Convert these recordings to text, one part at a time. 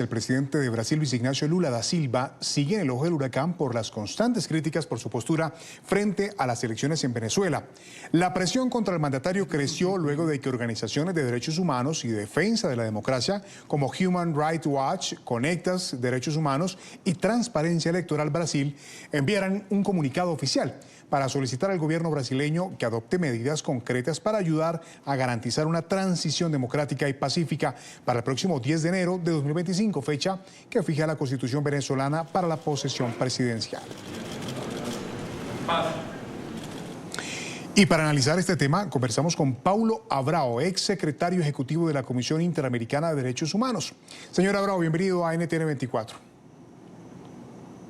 El presidente de Brasil, Luis Ignacio Lula da Silva, sigue en el ojo del huracán por las constantes críticas por su postura frente a las elecciones en Venezuela. La presión contra el mandatario creció luego de que organizaciones de derechos humanos y defensa de la democracia como Human Rights Watch, Conectas Derechos Humanos y Transparencia Electoral Brasil enviaran un comunicado oficial para solicitar al gobierno brasileño que adopte medidas concretas para ayudar a garantizar una transición democrática y pacífica para el próximo 10 de enero de 2025, fecha que fija la Constitución venezolana para la posesión presidencial. Y para analizar este tema, conversamos con Paulo Abrao, ex secretario ejecutivo de la Comisión Interamericana de Derechos Humanos. Señor Abrao, bienvenido a NTN 24.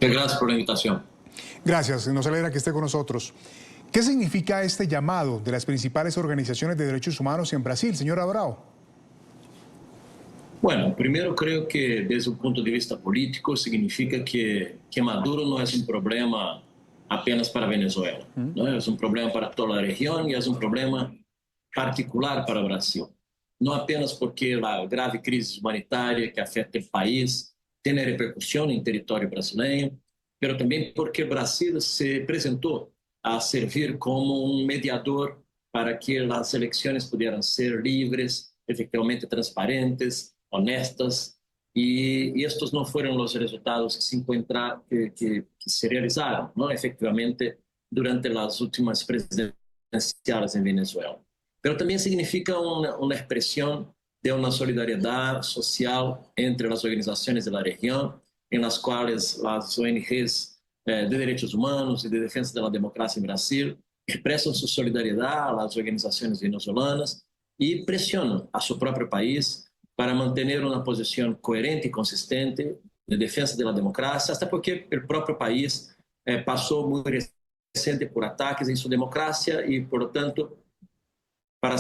Gracias por la invitación. Gracias, nos alegra que esté con nosotros. ¿Qué significa este llamado de las principales organizaciones de derechos humanos en Brasil, señor Abrao? Bueno, primero creo que desde un punto de vista político significa que Maduro no es un problema apenas para Venezuela, ¿no? Es un problema para toda la región y es un problema particular para Brasil. No apenas porque la grave crisis humanitaria que afecta el país tiene repercusión en territorio brasileño, pero también porque Brasil se presentó a servir como un mediador para que las elecciones pudieran ser libres, efectivamente transparentes, honestas, y estos no fueron los resultados que se realizaron, ¿no? Efectivamente durante las últimas presidenciales en Venezuela. Pero también significa una expresión de una solidaridad social entre las organizaciones de la región, en las cuales las ONGs de derechos humanos y de defensa de la democracia en Brasil expresan su solidaridad a las organizaciones venezolanas y presionan a su propio país para mantener una posición coherente y consistente de defensa de la democracia, hasta porque el propio país pasó muy reciente por ataques en su democracia y, por lo tanto, para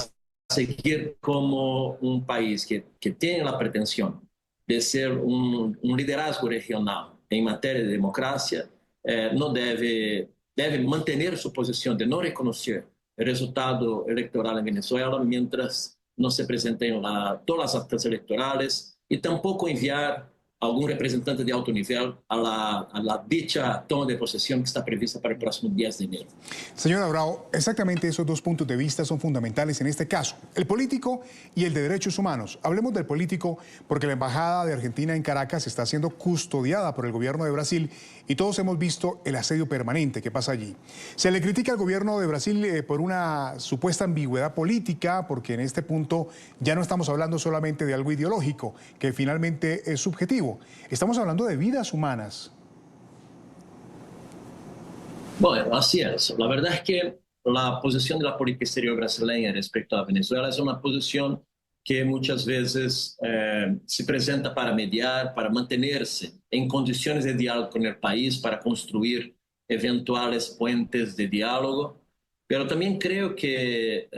seguir como un país que tiene la pretensión de ser un liderazgo regional en materia de democracia, no debe mantener su posición de no reconocer el resultado electoral en Venezuela mientras no se presenten todas las actas electorales y tampoco enviar algún representante de alto nivel a la dicha toma de posesión que está prevista para el próximo 10 de enero. Señor Abrao, exactamente esos dos puntos de vista son fundamentales en este caso, el político y el de derechos humanos. Hablemos del político porque la Embajada de Argentina en Caracas está siendo custodiada por el gobierno de Brasil y todos hemos visto el asedio permanente que pasa allí. Se le critica al gobierno de Brasil por una supuesta ambigüedad política, porque en este punto ya no estamos hablando solamente de algo ideológico, que finalmente es subjetivo. Estamos hablando de vidas humanas. Bueno, así es. La verdad es que la posición de la política exterior brasileña respecto a Venezuela es una posición que muchas veces se presenta para mediar, para mantenerse en condiciones de diálogo con el país, para construir eventuales puentes de diálogo. Pero también creo que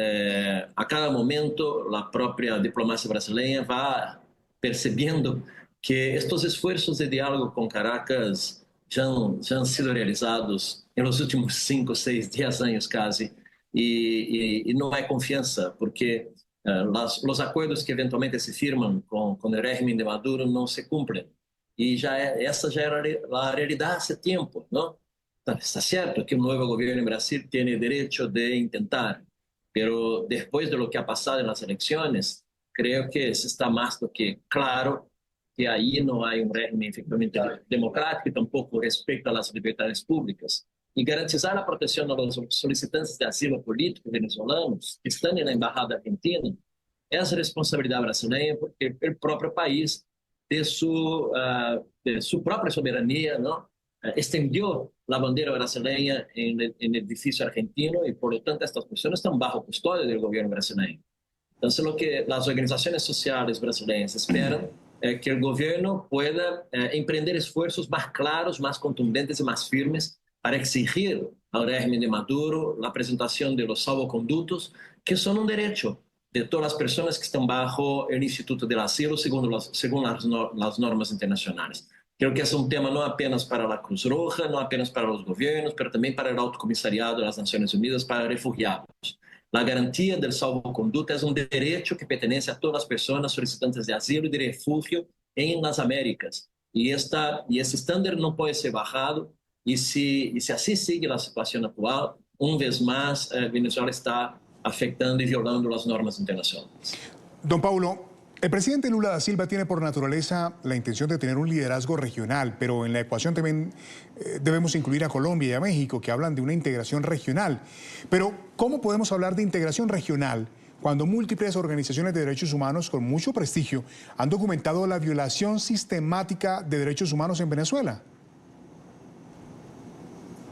a cada momento la propia diplomacia brasileña va percibiendo que estos esfuerzos de diálogo con Caracas ya han sido realizados en los últimos 5, 6, 10 años casi, y no hay confianza, porque los acuerdos que eventualmente se firman con el régimen de Maduro no se cumplen. Y esa ya era la realidad hace tiempo, ¿no? Está cierto que un nuevo gobierno en Brasil tiene derecho de intentar, pero después de lo que ha pasado en las elecciones, creo que se está más do que claro que ahí no hay un régimen efectivamente democrático y tampoco respecta a las libertades públicas. Y garantizar la protección a los solicitantes de asilo político venezolanos que están en la embajada argentina es responsabilidad brasileña, porque el propio país, de su propia soberanía, ¿no? Extendió la bandera brasileña en el edificio argentino y, por lo tanto, estas personas están bajo custodia del gobierno brasileño. Entonces, lo que las organizaciones sociales brasileñas esperan es que el gobierno pueda emprender esfuerzos más claros, más contundentes y más firmes para exigir al régimen de Maduro la presentación de los salvoconductos, que son un derecho de todas las personas que están bajo el Instituto del Asilo según las normas internacionales. Creo que es un tema no apenas para la Cruz Roja, no apenas para los gobiernos, pero también para el Alto Comisariado de las Naciones Unidas para Refugiados. La garantía del salvoconducto es un derecho que pertenece a todas las personas solicitantes de asilo y de refugio en las Américas. Y ese estándar no puede ser bajado. Y si así sigue la situación actual, una vez más, Venezuela está afectando y violando las normas internacionales. Don Paulo, el presidente Lula da Silva tiene por naturaleza la intención de tener un liderazgo regional, pero en la ecuación también debemos incluir a Colombia y a México, que hablan de una integración regional. Pero, ¿cómo podemos hablar de integración regional cuando múltiples organizaciones de derechos humanos con mucho prestigio han documentado la violación sistemática de derechos humanos en Venezuela?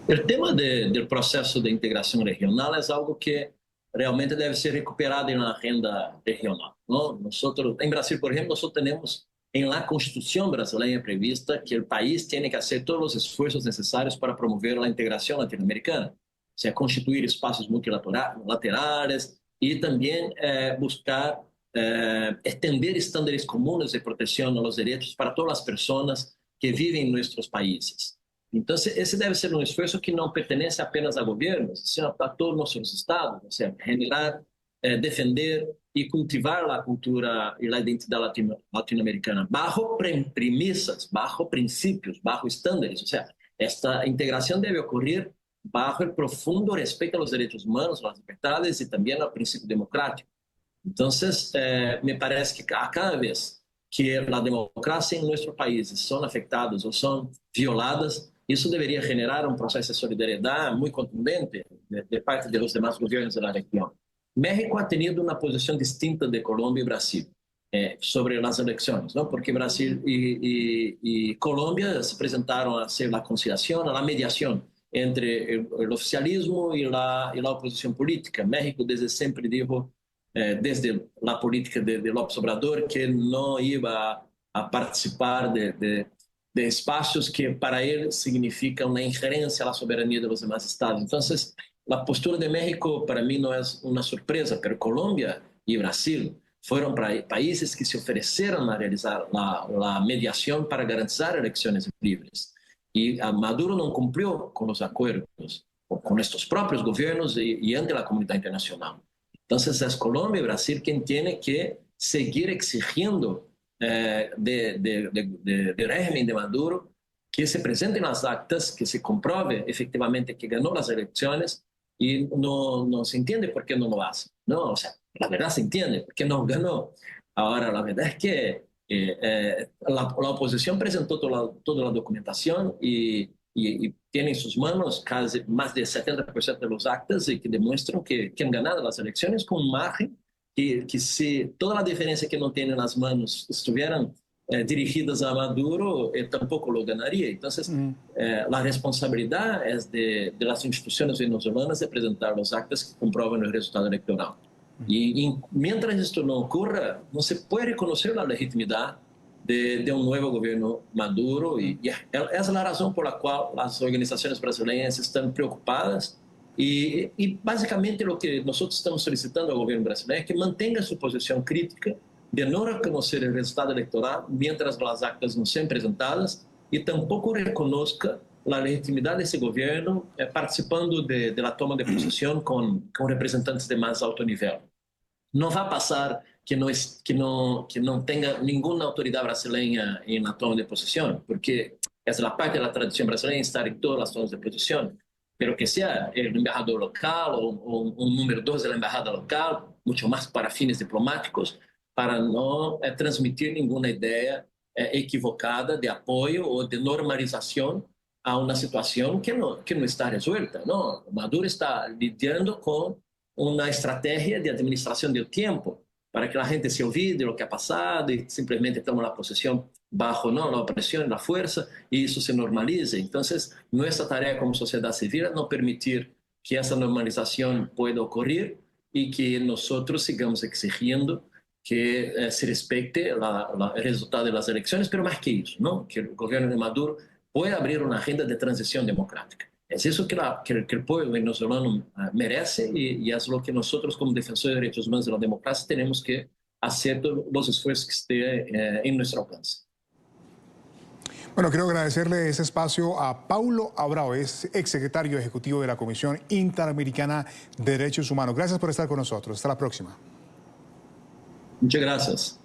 El tema del proceso de integración regional es algo que realmente debe ser recuperado en la agenda regional, ¿no? Nosotros, en Brasil, por ejemplo, nosotros tenemos en la Constitución brasileña prevista que el país tiene que hacer todos los esfuerzos necesarios para promover la integración latinoamericana, o sea, constituir espacios multilaterales y también buscar extender estándares comunes de protección a los derechos para todas las personas que viven en nuestros países. Entonces, ese debe ser un esfuerzo que no pertenece apenas a gobiernos, sino a todos nuestros estados, o sea, generar, defender y cultivar la cultura y la identidad latinoamericana bajo premisas, bajo principios, bajo estándares. O sea, esta integración debe ocurrir bajo el profundo respeto a los derechos humanos, las libertades y también al principio democrático. Entonces, me parece que a cada vez que la democracia en nuestros países son afectadas o son violadas, eso debería generar un proceso de solidaridad muy contundente de parte de los demás gobiernos de la región. México ha tenido una posición distinta de Colombia y Brasil sobre las elecciones, ¿no? Porque Brasil y Colombia se presentaron a hacer la conciliación, a la mediación entre el oficialismo y la oposición política. México desde siempre dijo, desde la política de López Obrador, que no iba a participar de espacios que para él significa una injerencia a la soberanía de los demás estados. Entonces, la postura de México para mí no es una sorpresa, pero Colombia y Brasil fueron países que se ofrecieron a realizar la mediación para garantizar elecciones libres. Y Maduro no cumplió con los acuerdos, con estos propios gobiernos y ante la comunidad internacional. Entonces, es Colombia y Brasil quien tiene que seguir exigiendo de régimen de Maduro que se presenten las actas, que se compruebe efectivamente que ganó las elecciones y no se entiende por qué no lo hace, ¿no? O sea, la verdad se entiende, por qué no ganó. Ahora, la verdad es que la oposición presentó toda la documentación y tiene en sus manos casi más del 70% de los actas y que demuestran que han ganado las elecciones con un margen que si toda la diferencia que no tiene en las manos estuvieran dirigidas a Maduro, él tampoco lo ganaría. Entonces, la responsabilidad es de las instituciones venezolanas de presentar los actas que comprueben el resultado electoral. Y mientras esto no ocurra, no se puede reconocer la legitimidad de un nuevo gobierno Maduro y esa es la razón por la cual las organizaciones brasileñas están preocupadas y básicamente lo que nosotros estamos solicitando al gobierno brasileño es que mantenga su posición crítica de no reconocer el resultado electoral mientras las actas no sean presentadas y tampoco reconozca la legitimidad de ese gobierno participando de la toma de posesión con representantes de más alto nivel. No va a pasar que no tenga ninguna autoridad brasileña en la toma de posesión, porque es la parte de la tradición brasileña estar en todas las tomas de posesión, pero que sea el embajador local o un número 2 de la embajada local, mucho más para fines diplomáticos, para no transmitir ninguna idea equivocada de apoyo o de normalización a una situación que no está resuelta, ¿no? Maduro está lidiando con una estrategia de administración del tiempo para que la gente se olvide lo que ha pasado y simplemente tome la posesión bajo la opresión y la fuerza y eso se normalice. Entonces, nuestra tarea como sociedad civil es no permitir que esa normalización pueda ocurrir y que nosotros sigamos exigiendo que se respete el resultado de las elecciones, pero más que eso, ¿no? Que el gobierno de Maduro pueda abrir una agenda de transición democrática. Es eso que el pueblo venezolano merece y es lo que nosotros como defensores de derechos humanos y de la democracia tenemos que hacer todos los esfuerzos que esté en nuestro alcance. Bueno, quiero agradecerle ese espacio a Paulo Abrao, es exsecretario ejecutivo de la Comisión Interamericana de Derechos Humanos. Gracias por estar con nosotros. Hasta la próxima. Muchas gracias.